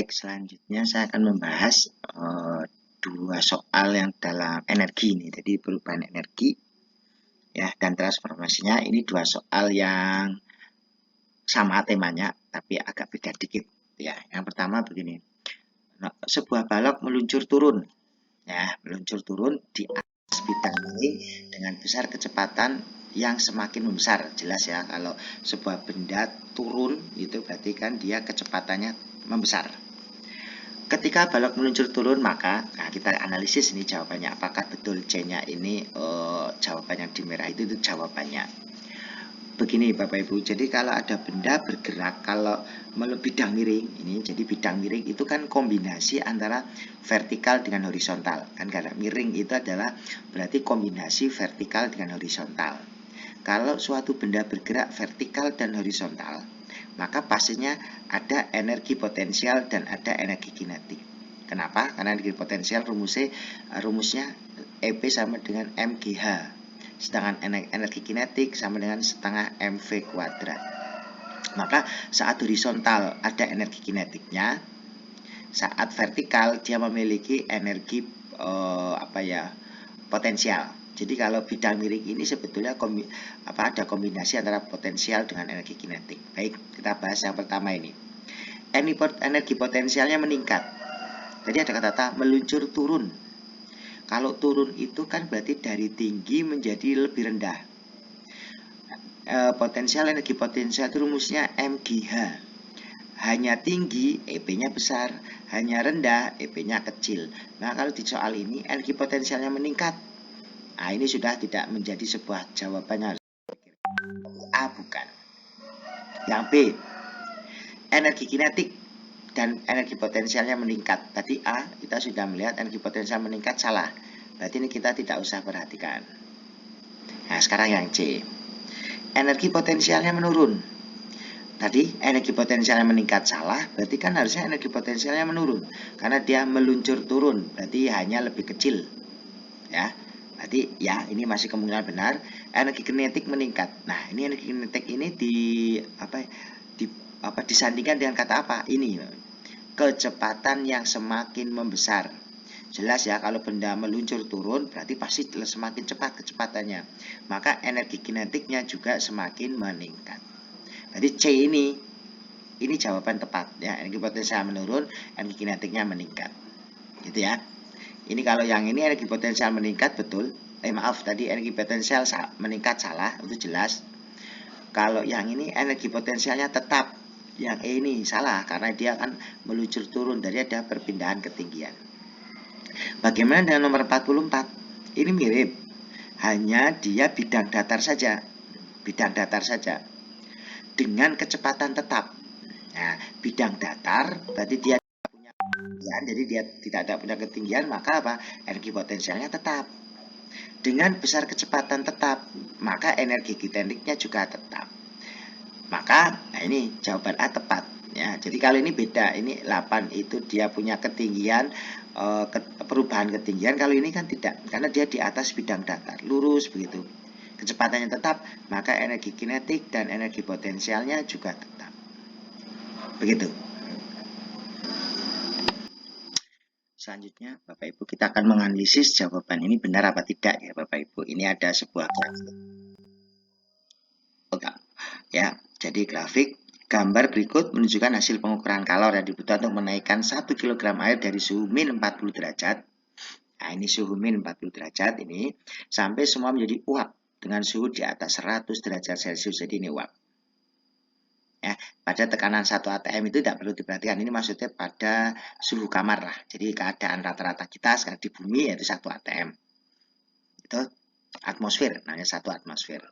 Baik, selanjutnya saya akan membahas dua soal yang dalam energi ini. Jadi perubahan energi ya dan transformasinya ini dua soal yang sama temanya tapi agak beda dikit ya. Yang pertama begini. Nah, sebuah balok meluncur turun di atas bidang miring dengan besar kecepatan yang semakin membesar. Jelas ya, kalau sebuah benda turun itu berarti kan dia kecepatannya membesar. Ketika balok meluncur turun, maka kita analisis ini jawabannya. Apakah betul C-nya ini jawaban yang di merah itu jawabannya. Begini Bapak Ibu, jadi kalau ada benda bergerak, kalau bidang miring ini, jadi bidang miring itu kan kombinasi antara vertikal dengan horizontal. Kan karena miring itu adalah berarti kombinasi vertikal dengan horizontal. Kalau suatu benda bergerak vertikal dan horizontal, maka pastinya ada energi potensial dan ada energi kinetik. Kenapa? Karena energi potensial rumusnya EP sama dengan mgh, sedangkan energi kinetik sama dengan setengah mv kuadrat. Maka saat horizontal ada energi kinetiknya, saat vertikal dia memiliki energi potensial. Jadi kalau bidang miring ini sebetulnya ada kombinasi antara potensial dengan energi kinetik. Baik, kita bahas yang pertama ini. Energi potensialnya meningkat. Jadi ada kata-kata meluncur turun. Kalau turun itu kan berarti dari tinggi menjadi lebih rendah. Energi potensial itu rumusnya mgh. Hanya tinggi, EP-nya besar. Hanya rendah, EP-nya kecil. Nah, kalau di soal ini energi potensialnya meningkat. Nah, ini sudah tidak menjadi sebuah jawabannya. A bukan. Yang B, energi kinetik dan energi potensialnya meningkat. Tadi A kita sudah melihat energi potensial meningkat, salah. Berarti ini kita tidak usah perhatikan. Nah, sekarang yang C, energi potensialnya menurun. Tadi energi potensialnya meningkat, salah. Berarti kan harusnya energi potensialnya menurun karena dia meluncur turun, berarti hanya lebih kecil ya. Berarti ya ini masih kemungkinan benar. Energi kinetik meningkat. Nah, ini energi kinetik ini disandingkan dengan kata apa? Ini kecepatan yang semakin membesar. Jelas ya, kalau benda meluncur turun berarti pasti semakin cepat kecepatannya. Maka energi kinetiknya juga semakin meningkat. Jadi C ini jawaban tepat ya. Energi potensial menurun, energi kinetiknya meningkat. Gitu ya. Ini kalau yang ini energi potensial meningkat betul. Tadi energi potensial meningkat salah, itu jelas. Kalau yang ini energi potensialnya tetap. Yang E ini salah karena dia akan meluncur turun, dari ada perpindahan ketinggian. Bagaimana dengan nomor 44? Ini mirip. Hanya dia bidang datar saja. Bidang datar saja. Dengan kecepatan tetap. Nah, bidang datar berarti dia punya ketinggian, jadi dia tidak ada punya ketinggian, maka apa? Energi potensialnya tetap. Dengan besar kecepatan tetap, maka energi kinetiknya juga tetap. Maka nah ini jawaban A tepat ya. Jadi kalau ini beda, ini 8 itu dia punya ketinggian perubahan ketinggian, kalau ini kan tidak, karena dia di atas bidang datar, lurus begitu. Kecepatannya tetap, maka energi kinetik dan energi potensialnya juga tetap. Begitu. Selanjutnya Bapak Ibu kita akan menganalisis jawaban ini benar apa tidak ya Bapak Ibu. Ini ada sebuah grafik. Ya, jadi grafik gambar berikut menunjukkan hasil pengukuran kalor yang dibutuhkan untuk menaikkan 1 kg air dari suhu min 40 derajat. Nah, ini suhu min 40 derajat ini sampai semua menjadi uap dengan suhu di atas 100 derajat Celcius. Jadi ini uap. Ya, pada tekanan 1 atm itu tidak perlu diperhatikan. Ini maksudnya pada suhu kamar lah. Jadi keadaan rata-rata kita sekarang di bumi yaitu 1 atm. Itu atmosfer, namanya 1 atmosfer.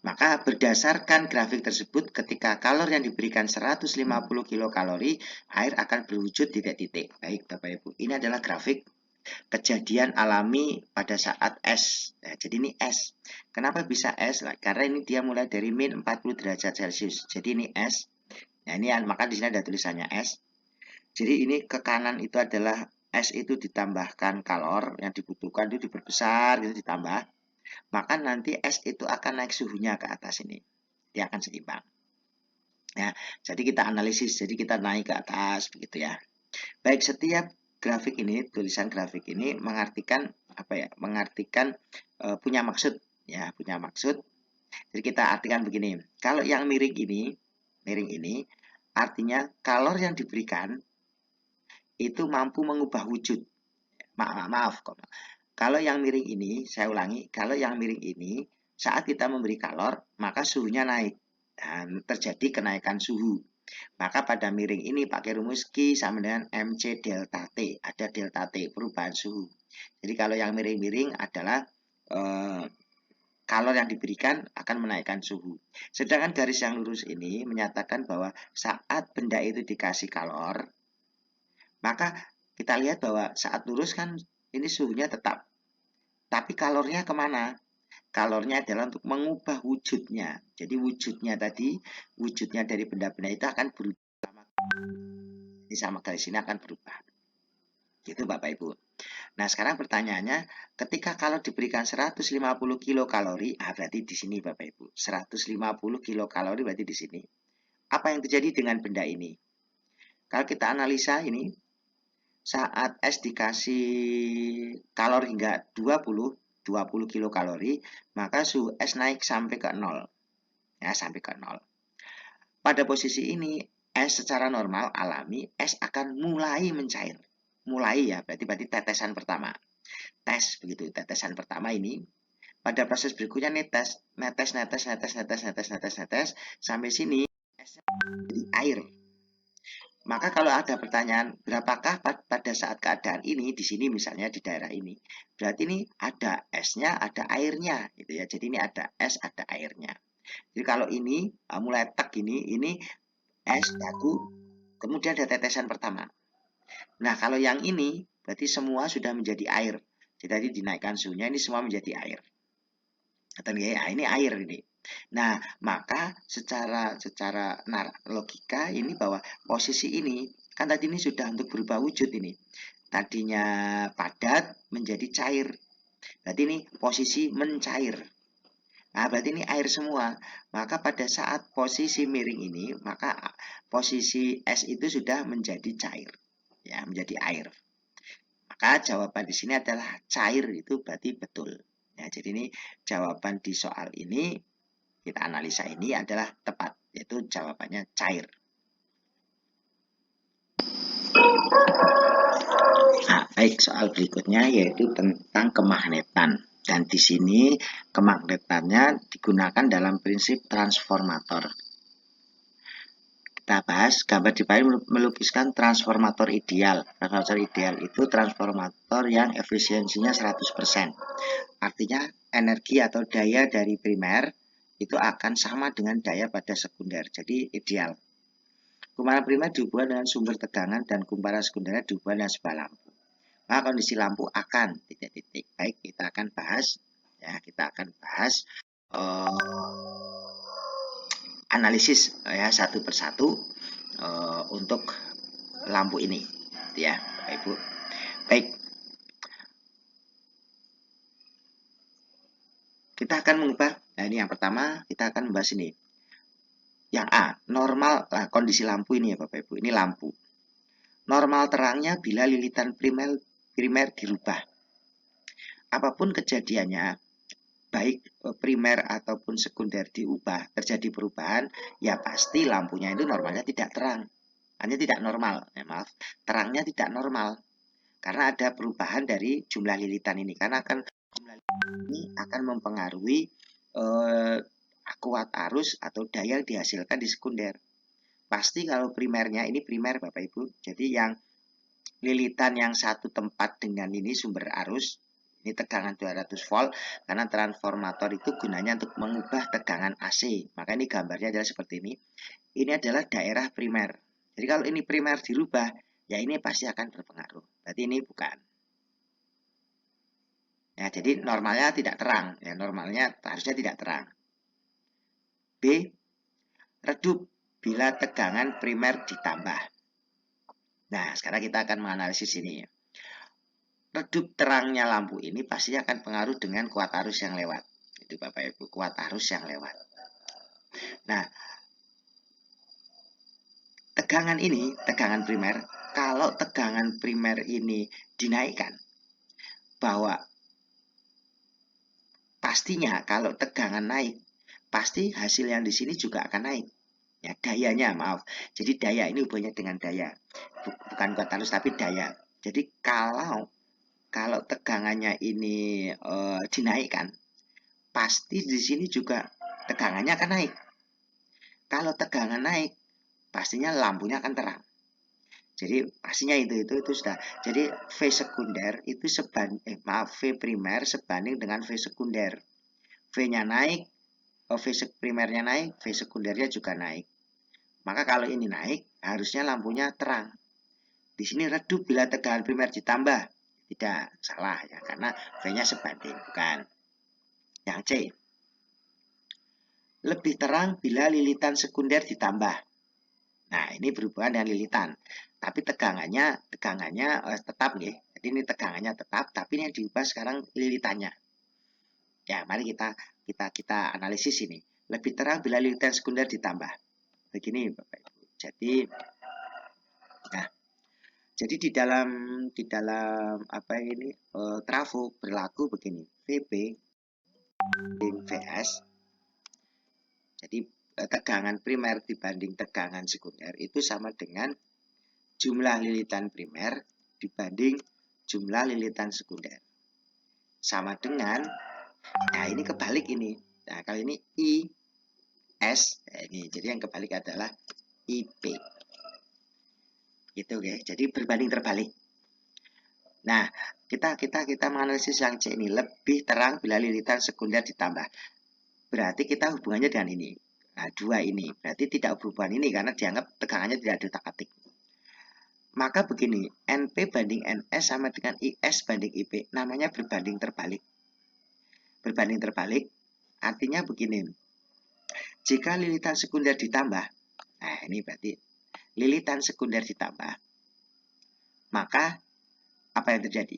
Maka berdasarkan grafik tersebut, ketika kalor yang diberikan 150 kilokalori, air akan berwujud titik-titik. Baik Bapak Ibu, ini adalah grafik kejadian alami pada saat es. Nah, jadi ini es. Kenapa bisa es? Karena ini dia mulai dari min 40 derajat Celcius. Jadi ini es. Nah, ini maka di sini ada tulisannya es. Jadi ini ke kanan itu adalah es itu ditambahkan kalor yang dibutuhkan itu diperbesar itu ditambah. Maka nanti es itu akan naik suhunya ke atas ini. Dia akan seimbang. Ya, jadi kita analisis, jadi kita naik ke atas begitu ya. Baik, setiap grafik ini, tulisan grafik ini mengartikan apa ya? Mengartikan punya maksud, ya, punya maksud. Jadi kita artikan begini. Kalau yang miring ini artinya kalor yang diberikan itu mampu mengubah wujud. Maaf, kalau yang miring ini, saya ulangi, kalau yang miring ini saat kita memberi kalor, maka suhunya naik dan terjadi kenaikan suhu. Maka pada miring ini pakai rumus Q sama dengan MC delta T. Ada delta T, perubahan suhu. Jadi kalau yang miring-miring adalah kalor yang diberikan akan menaikkan suhu. Sedangkan garis yang lurus ini menyatakan bahwa saat benda itu dikasih kalor, maka kita lihat bahwa saat lurus kan ini suhunya tetap. Tapi kalornya kemana? Kalornya adalah untuk mengubah wujudnya. Jadi wujudnya dari benda-benda itu akan berubah. Ini sama garis ini akan berubah. Gitu Bapak Ibu. Nah, sekarang pertanyaannya, ketika kalau diberikan 150 kilokalori, berarti di sini Bapak Ibu. 150 kilokalori berarti di sini. Apa yang terjadi dengan benda ini? Kalau kita analisa ini, saat es dikasih kalor hingga 20 kilokalori, maka suhu es naik sampai ke 0. Ya, sampai ke 0. Pada posisi ini, es secara normal alami, es akan mulai mencair. Mulai ya, berarti tetesan pertama. Tes begitu, tetesan pertama ini. Pada proses berikutnya netes sampai sini esnya jadi air. Maka kalau ada pertanyaan, berapakah pada saat keadaan ini, di sini misalnya di daerah ini, berarti ini ada esnya, ada airnya, gitu ya. Jadi ini ada es, ada airnya. Jadi kalau ini mulai tek ini es batu, kemudian ada tetesan pertama. Nah kalau yang ini berarti semua sudah menjadi air. Jadi tadi dinaikkan suhunya, ini semua menjadi air. Ini air ini. Nah, maka secara logika ini bahwa posisi ini kan tadi ini sudah untuk berubah wujud ini. Tadinya padat menjadi cair. Berarti ini posisi mencair. Nah, berarti ini air semua. Maka pada saat posisi miring ini, maka posisi es itu sudah menjadi cair. Ya, menjadi air. Maka jawaban di sini adalah cair, itu berarti betul. Ya, jadi ini jawaban di soal ini, kita analisa ini adalah tepat, yaitu jawabannya cair. Nah, baik, soal berikutnya yaitu tentang kemagnetan. Dan di sini kemagnetannya digunakan dalam prinsip transformator. Kita bahas gambar di bawah melukiskan transformator ideal. Transformator ideal itu transformator yang efisiensinya 100%. Artinya energi atau daya dari primer itu akan sama dengan daya pada sekunder. Jadi ideal. Kumparan primer dihubungkan dengan sumber tegangan dan kumparan sekundernya dihubungkan dengan sebuah lampu. Maka kondisi lampu akan titik-titik. Baik, kita akan bahas ya, kita akan bahas analisis ya satu persatu untuk lampu ini ya Bapak Ibu. Baik, kita akan mengubah. Nah, ini yang pertama kita akan membahas ini. Yang A, normal kondisi lampu ini ya Bapak Ibu. Ini lampu. Normal terangnya bila lilitan primer dirubah. Apapun kejadiannya, baik primer ataupun sekunder diubah, terjadi perubahan, ya pasti lampunya itu normalnya tidak terang. Hanya tidak normal, ya maaf, terangnya tidak normal. Karena ada perubahan dari jumlah lilitan ini. Karena jumlah lilitan ini akan mempengaruhi kuat arus atau daya yang dihasilkan di sekunder. Pasti kalau primernya, ini primer Bapak Ibu, jadi yang lilitan yang satu tempat dengan ini sumber arus, ini tegangan 200 volt, karena transformator itu gunanya untuk mengubah tegangan AC. Maka ini gambarnya adalah seperti ini. Ini adalah daerah primer. Jadi kalau ini primer dirubah, ya ini pasti akan berpengaruh. Berarti ini bukan. Ya, jadi normalnya tidak terang. Ya, normalnya harusnya tidak terang. B, redup bila tegangan primer ditambah. Nah, sekarang kita akan menganalisis ini. Redup terangnya lampu ini pasti akan pengaruh dengan kuat arus yang lewat. Itu Bapak Ibu, kuat arus yang lewat. Nah, tegangan ini, tegangan primer, kalau tegangan primer ini dinaikkan, bahwa pastinya kalau tegangan naik, pasti hasil yang di sini juga akan naik. Ya, dayanya, maaf. Jadi daya ini hubungannya dengan daya. Bukan kuat arus tapi daya. Jadi kalau tegangannya ini dinaikkan, pasti di sini juga tegangannya akan naik. Kalau tegangan naik, pastinya lampunya akan terang. Jadi pastinya itu sudah. Jadi V sekunder itu V primer sebanding dengan V sekunder. V-nya naik, V primernya naik, V sekundernya juga naik. Maka kalau ini naik, harusnya lampunya terang. Di sini redup bila tegangan primer ditambah. Tidak, salah ya, karena V-nya sebanding, bukan. Yang C. Lebih terang bila lilitan sekunder ditambah. Nah, ini berhubungan dengan lilitan. Tapi tegangannya tetap nih. Jadi ini tegangannya tetap, tapi ini yang diubah sekarang lilitannya. Ya, mari kita analisis ini. Lebih terang bila lilitan sekunder ditambah. Begini, Bapak Ibu. Jadi di dalam apa ini trafo berlaku begini. VP VS. Jadi tegangan primer dibanding tegangan sekunder itu sama dengan jumlah lilitan primer dibanding jumlah lilitan sekunder. Sama dengan, nah ini kebalik ini. Nah kali ini IS, nah ini jadi yang kebalik adalah IP. Gitu ya. Jadi berbanding terbalik. Nah, kita menganalisis yang C ini lebih terang bila lilitan sekunder ditambah. Berarti kita hubungannya dengan ini. Nah, dua ini. Berarti tidak berhubungan ini karena dianggap tegangannya tidak diutak-atik. Maka begini, NP banding NS sama dengan IS banding IP. Namanya berbanding terbalik. Berbanding terbalik artinya begini. Jika lilitan sekunder ditambah, nah ini berarti lilitan sekunder ditambah, maka apa yang terjadi?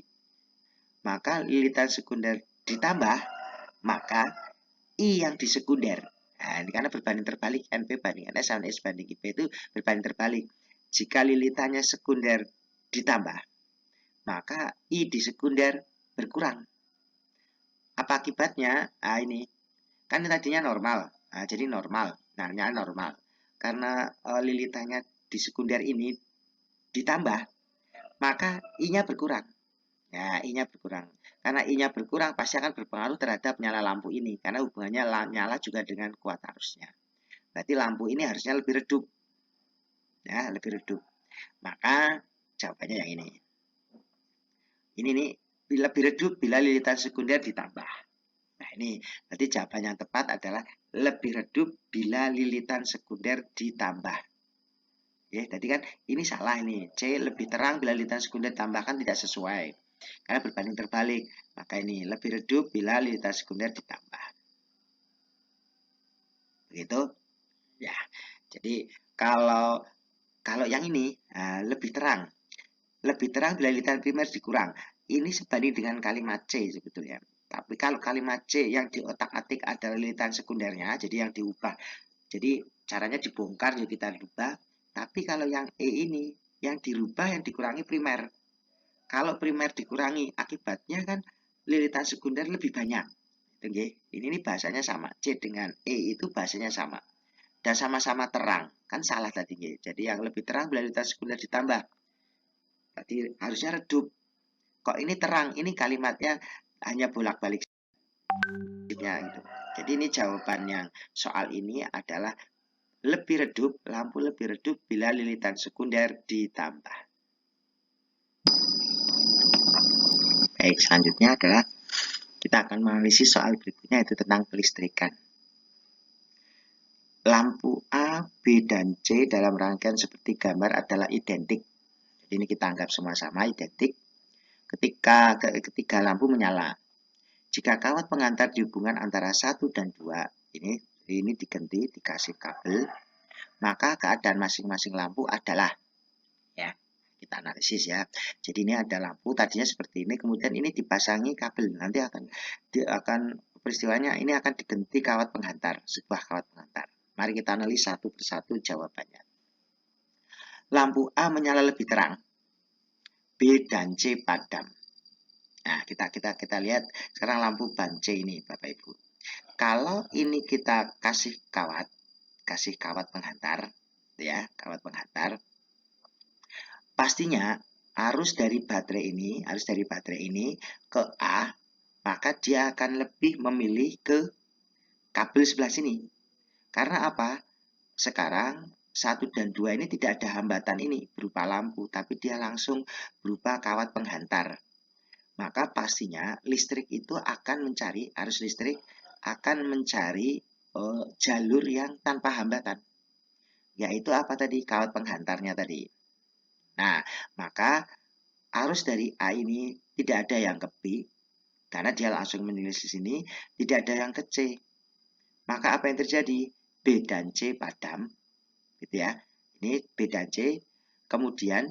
Maka lilitan sekunder ditambah, maka I yang di sekunder. Nah, ini karena berbanding terbalik, NP banding NS sama S banding IP itu berbanding terbalik. Jika lilitannya sekunder ditambah, maka I di sekunder berkurang. Apa akibatnya? Nah, ini. Kan tadinya normal. Nah, jadi normal. Nah, normal. Karena lilitannya di sekunder ini ditambah, maka I-nya berkurang. Ya, I-nya berkurang. Karena I-nya berkurang pasti akan berpengaruh terhadap nyala lampu ini. Karena hubungannya nyala juga dengan kuat arusnya. Berarti lampu ini harusnya lebih redup. Ya, lebih redup. Maka jawabannya yang ini. Ini nih, lebih redup bila lilitan sekunder ditambah. Nah, ini berarti jawaban yang tepat adalah lebih redup bila lilitan sekunder ditambah. Ya, tadi kan ini salah ini. C lebih terang bila lilitan sekunder ditambahkan tidak sesuai. Karena berbanding terbalik. Maka ini lebih redup bila lilitan sekunder ditambah. Begitu? Ya. Jadi kalau yang ini lebih terang. Lebih terang bila lilitan primer dikurang. Ini sebanding dengan kalimat C sebetulnya. Tapi kalau kalimat C yang diotak-atik adalah lilitan sekundernya, jadi yang diubah. Jadi caranya dibongkar, jadi kita rubah. Tapi kalau yang E ini, yang dirubah, yang dikurangi primer. Kalau primer dikurangi, akibatnya kan lilitan sekunder lebih banyak. Ini bahasanya sama. C dengan E itu bahasanya sama. Dan sama-sama terang. Kan salah tadi. Jadi yang lebih terang bila lilitan sekunder ditambah. Berarti harusnya redup. Kok ini terang? Ini kalimatnya hanya bolak-balik. Gitu. Jadi ini jawaban yang soal ini adalah lebih redup, lampu lebih redup bila lilitan sekunder ditambah. Baik, selanjutnya adalah kita akan menganalisis soal berikutnya, yaitu tentang kelistrikan. Lampu A, B, dan C dalam rangkaian seperti gambar adalah identik. Jadi ini kita anggap semua sama, identik. Ketika lampu menyala. Jika kawat pengantar di hubungan antara 1 dan 2, ini diganti, dikasih kabel, maka keadaan masing-masing lampu adalah, ya, kita analisis ya. Jadi ini ada lampu, tadinya seperti ini, kemudian ini dipasangi kabel. Nanti akan peristiwanya ini akan diganti kawat penghantar, sebuah kawat penghantar. Mari kita analis satu persatu jawabannya. lampu A menyala lebih terang, B dan C padam. Nah, kita lihat sekarang lampu ban C ini, Bapak Ibu. Kalau ini kita kasih kawat penghantar, ya, kawat penghantar, pastinya arus dari baterai ini ke A, maka dia akan lebih memilih ke kabel sebelah sini. Karena apa? Sekarang 1 dan 2 ini tidak ada hambatan ini berupa lampu, tapi dia langsung berupa kawat penghantar. Maka pastinya listrik itu akan mencari, arus listrik akan mencari jalur yang tanpa hambatan. Yaitu apa tadi? Kawat penghantarnya tadi. Nah, maka arus dari A ini tidak ada yang ke B, karena dia langsung menulis di sini, tidak ada yang ke C. Maka apa yang terjadi? B dan C padam, gitu ya. Ini B dan C. Kemudian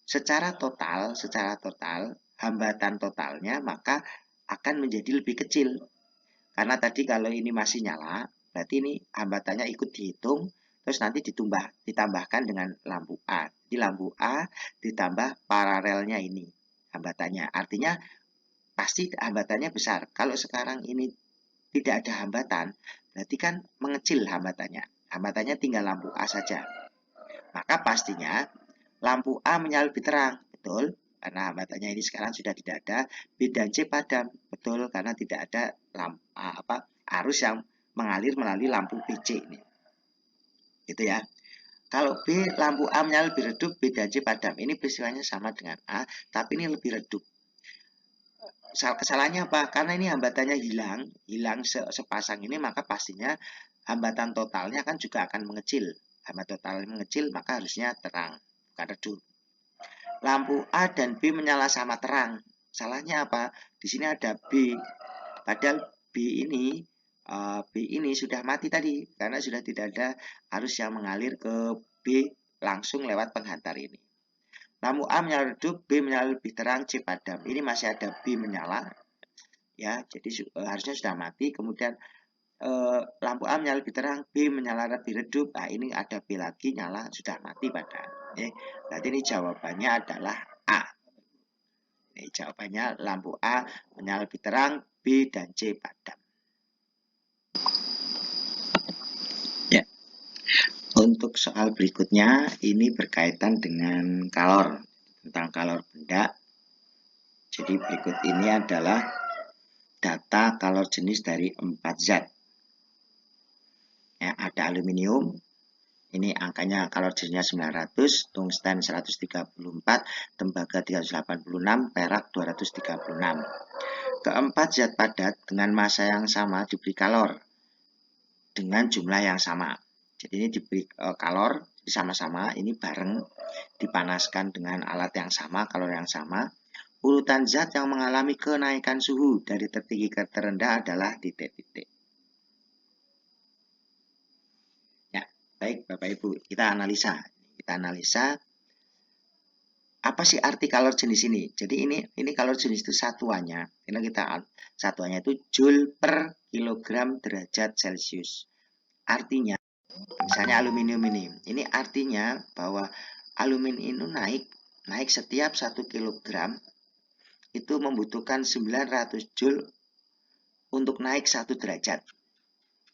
secara total hambatan totalnya maka akan menjadi lebih kecil. Karena tadi kalau ini masih nyala, berarti ini hambatannya ikut dihitung, terus nanti ditambahkan dengan lampu A. Jadi lampu A ditambah paralelnya ini hambatannya. Artinya pasti hambatannya besar. Kalau sekarang ini tidak ada hambatan, berarti kan mengecil hambatannya. Hambatannya tinggal lampu A saja. Maka pastinya lampu A menyala lebih terang, betul? Karena hambatannya ini sekarang sudah tidak ada. B dan C padam, betul? Karena tidak ada arus yang mengalir melalui lampu BC ini. Gitu ya. Kalau B, lampu A menyala lebih redup, B dan C padam. Ini peristiwanya sama dengan A, tapi ini lebih redup. Kesalahannya apa? Karena ini hambatannya hilang sepasang ini, maka pastinya hambatan totalnya kan juga akan mengecil. Hambatan totalnya mengecil, maka harusnya terang, bukan redup. Lampu A dan B menyala sama terang. Salahnya apa? Di sini ada B. Padahal B ini sudah mati tadi, karena sudah tidak ada arus yang mengalir ke B langsung lewat penghantar ini. Lampu A menyala redup, B menyala lebih terang, C padam. Ini masih ada B menyala, ya, jadi harusnya sudah mati. Kemudian lampu A menyala lebih terang, B menyala lebih redup. Nah, ini ada B lagi nyala, sudah mati padahal. Berarti ini jawabannya adalah A. Ini jawabannya lampu A menyala lebih terang, B dan C padam. Ya. Untuk soal berikutnya, ini berkaitan dengan kalor, tentang kalor benda. Jadi berikut ini adalah data kalor jenis dari 4 zat. Ya, ada aluminium, ini angkanya kalor jenisnya 900, tungsten 134, tembaga 386, perak 236. Keempat zat padat dengan massa yang sama diberi kalor dengan jumlah yang sama. Jadi ini diberi kalor sama-sama, ini bareng dipanaskan dengan alat yang sama, kalor yang sama. Urutan zat yang mengalami kenaikan suhu dari tertinggi ke terendah adalah titik-titik. Ya, baik Bapak Ibu, kita analisa. Apa sih arti kalor jenis ini? Jadi ini kalor jenis itu satuannya. Satuannya itu joule per kilogram derajat Celcius. Artinya, misalnya aluminium ini artinya bahwa aluminium itu naik setiap 1 kilogram itu membutuhkan 900 joule untuk naik 1 derajat.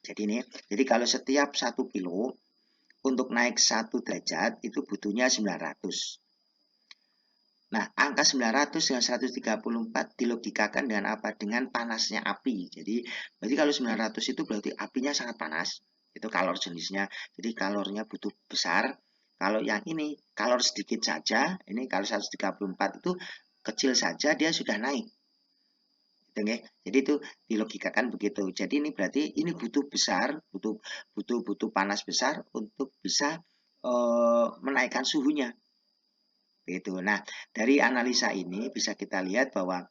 Jadi kalau setiap 1 kilo untuk naik 1 derajat itu butuhnya 900. Nah, angka 900 dengan 134 dilogikakan dengan apa? Dengan panasnya api. Jadi berarti kalau 900 itu berarti apinya sangat panas. Itu kalor jenisnya. Jadi kalornya butuh besar. Kalau yang ini kalor sedikit saja, ini kalau 134 itu kecil saja dia sudah naik. Jadi itu dilogikakan begitu. Jadi ini berarti ini butuh besar, butuh panas besar untuk bisa menaikkan suhunya. Begitu. Nah, dari analisa ini bisa kita lihat bahwa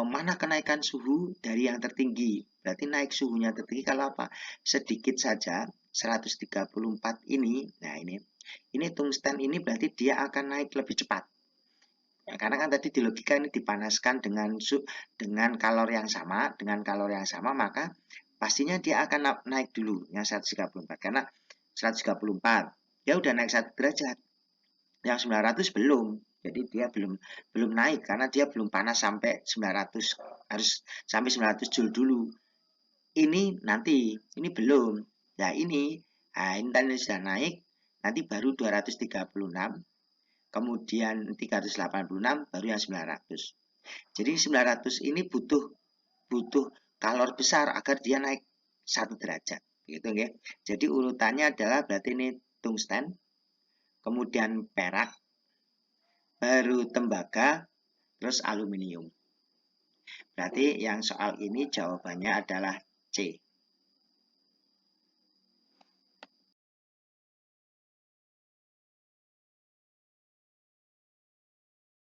mana kenaikan suhu dari yang tertinggi. Berarti naik suhunya tertinggi kalau apa? Sedikit saja 134 ini. Nah, ini tungsten ini berarti dia akan naik lebih cepat. Ya, karena kan tadi di logika ini dipanaskan dengan kalor yang sama, maka pastinya dia akan naik dulu yang 134 karena 134 dia udah naik 1 derajat. Yang 900 belum. Jadi dia belum naik karena dia belum panas sampai 900. Harus sampai 900 joule dulu. Ini nanti, ini belum. Nah, ini tadi sudah naik, nanti baru 236, kemudian 386, baru yang 900. Jadi 900 ini butuh kalor besar agar dia naik 1 derajat. Gitu ya. Jadi urutannya adalah berarti ini tungsten, kemudian perak, baru tembaga, terus aluminium. Berarti yang soal ini jawabannya adalah C.